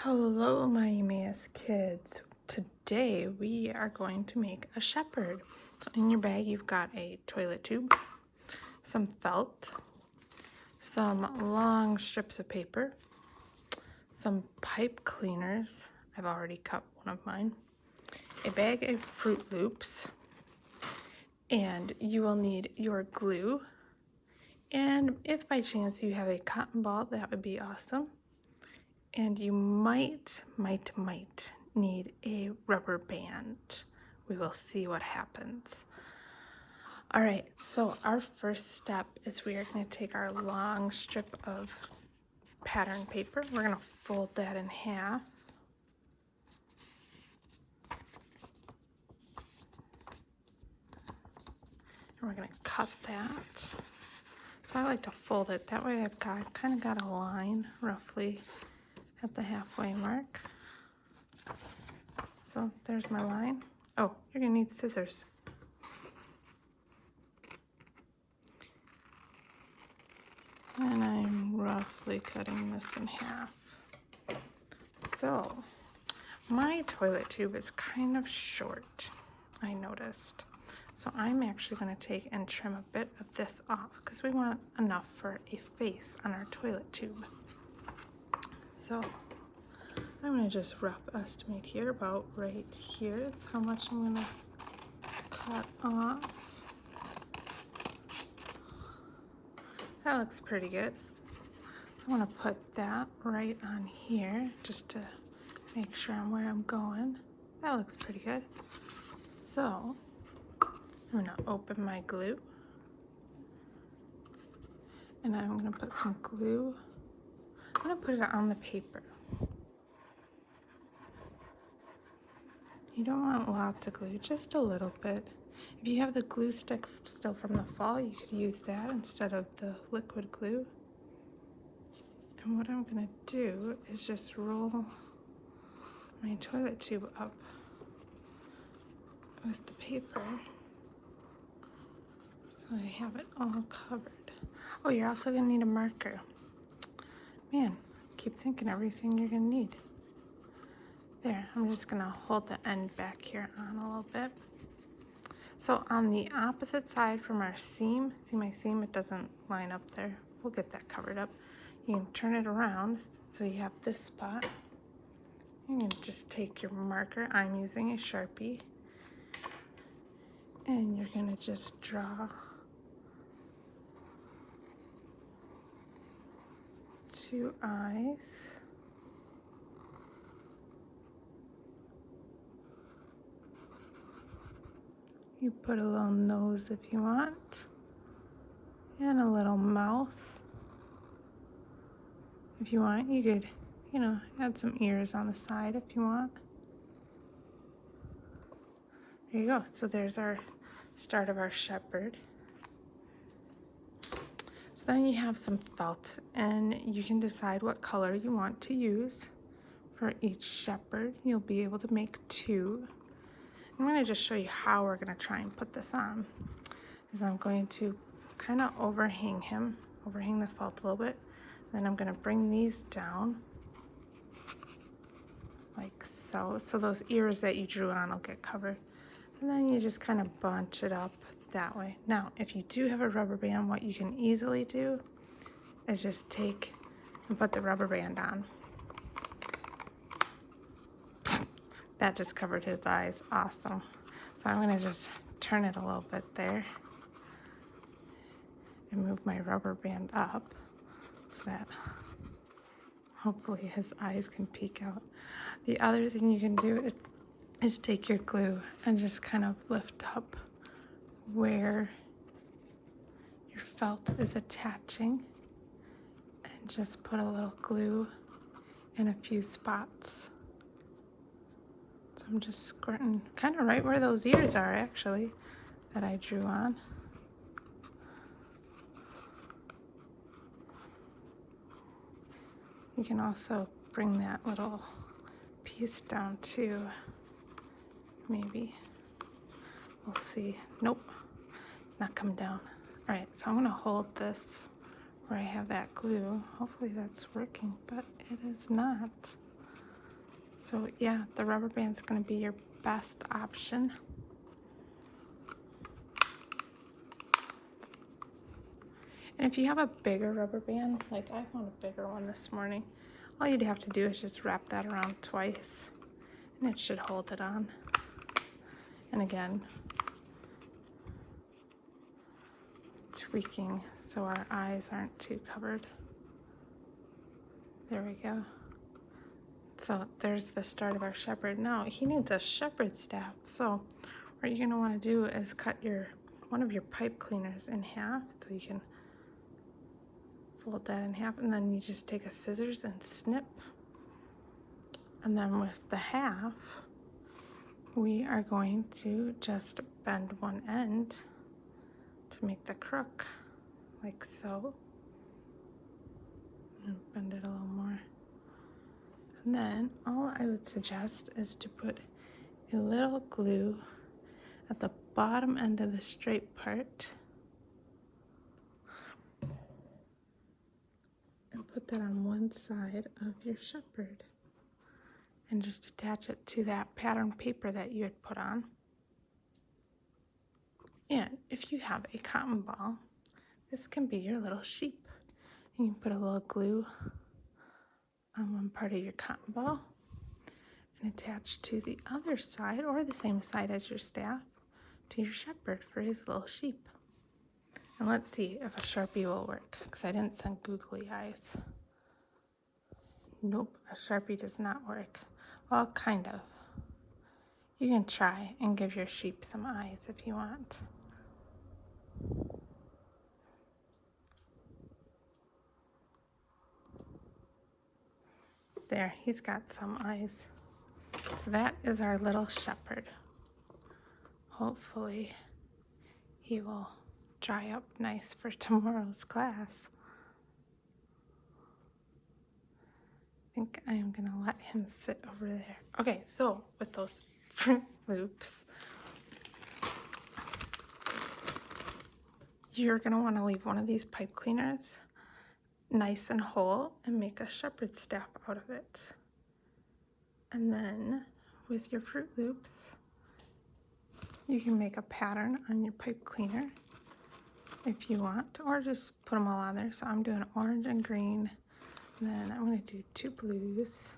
Hello, my Emmaus kids. Today we are going to make a shepherd. So in your bag you've got a toilet tube, some felt, some long strips of paper, some pipe cleaners. I've already cut one of mine, a bag of Fruit Loops, and you will need your glue. And if by chance you have a cotton ball, that would be awesome. And you might need a rubber band. We will see what happens. All right, so our first step is we are going to take our long strip of pattern paper. We're going to fold that in half. And we're going to cut that. So I like to fold it. That way I've kind of got a line roughly at the halfway mark. So there's my line. Oh, you're going to need scissors. And I'm roughly cutting this in half. So my toilet tube is kind of short, I noticed. So I'm actually going to take and trim a bit of this off because we want enough for a face on our toilet tube. So I'm going to just rough estimate here, about right here. That's how much I'm going to cut off. That looks pretty good. I want to put that right on here just to make sure I'm where I'm going. That looks pretty good. So I'm going to open my glue. And I'm going to put some glue. I'm going to put it on the paper. You don't want lots of glue, just a little bit. If you have the glue stick still from the fall, you could use that instead of the liquid glue. And what I'm going to do is just roll my toilet tube up with the paper so I have it all covered. Oh, you're also going to need a marker. Man, keep thinking everything you're going to need. There, I'm just going to hold the end back here on a little bit. So on the opposite side from our seam, see my seam? It doesn't line up there. We'll get that covered up. You can turn it around so you have this spot. You can just take your marker. I'm using a Sharpie. And you're going to just draw two eyes. You put a little nose if you want, and a little mouth. If you want, you could, add some ears on the side if you want. There you go. So there's our start of our shepherd. So then you have some felt, and you can decide what color you want to use for each shepherd. You'll be able to make two. I'm going to just show you how we're going to try and put this on. Is I'm going to kind of overhang the felt a little bit. Then I'm going to bring these down like so. So those ears that you drew on will get covered. And then you just kind of bunch it up that way. Now, if you do have a rubber band, what you can easily do is just take and put the rubber band on. That just covered his eyes. Awesome. So I'm going to just turn it a little bit there and move my rubber band up so that hopefully his eyes can peek out. The other thing you can do is take your glue and just kind of lift up where your felt is attaching and just put a little glue in a few spots. So I'm just squirting kind of right where those ears are actually that I drew on. You can also bring that little piece down too, maybe. We'll see. Nope, it's not coming down. All right, so I'm gonna hold this where I have that glue. Hopefully that's working, but it is not. So yeah, the rubber band's going to be your best option. And if you have a bigger rubber band, like I found a bigger one this morning, all you'd have to do is just wrap that around twice and it should hold it on. And again, tweaking so our eyes aren't too covered. There we go. So there's the start of our shepherd. Now he needs a shepherd staff. So what you're going to want to do is cut one of your pipe cleaners in half, so you can fold that in half, and then you just take a scissors and snip. And then with the half, we are going to just bend one end to make the crook, like so. And bend it a little more. And then all I would suggest is to put a little glue at the bottom end of the straight part and put that on one side of your shepherd and just attach it to that pattern paper that you had put on. And if you have a cotton ball, this can be your little sheep. And you can put a little glue on one part of your cotton ball and attach to the other side, or the same side as your staff, to your shepherd for his little sheep. And let's see if a Sharpie will work, because I didn't send googly eyes. Nope, a Sharpie does not work. Well, kind of. You can try and give your sheep some eyes if you want. There, he's got some eyes. So that is our little shepherd. Hopefully he will dry up nice for tomorrow's class. I think I'm gonna let him sit over there. Okay, so with those Fruit Loops, you're gonna wanna leave one of these pipe cleaners nice and whole and make a shepherd staff out of it. And then with your Fruit Loops, you can make a pattern on your pipe cleaner if you want, or just put them all on there. So I'm doing orange and green, and then I'm going to do 2 blues,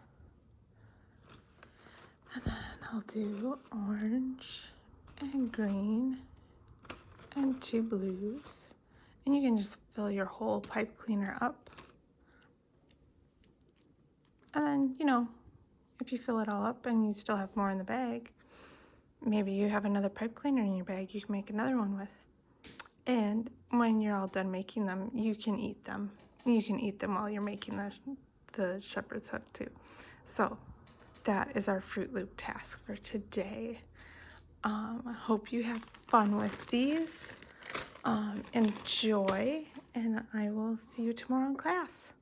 and then I'll do orange and green and 2 blues, and you can just fill your whole pipe cleaner up. And then, you know, if you fill it all up and you still have more in the bag, maybe you have another pipe cleaner in your bag you can make another one with. And when you're all done making them, you can eat them. You can eat them while you're making the shepherd's hook too. So that is our Fruit Loop task for today. I hope you have fun with these. Enjoy, and I will see you tomorrow in class.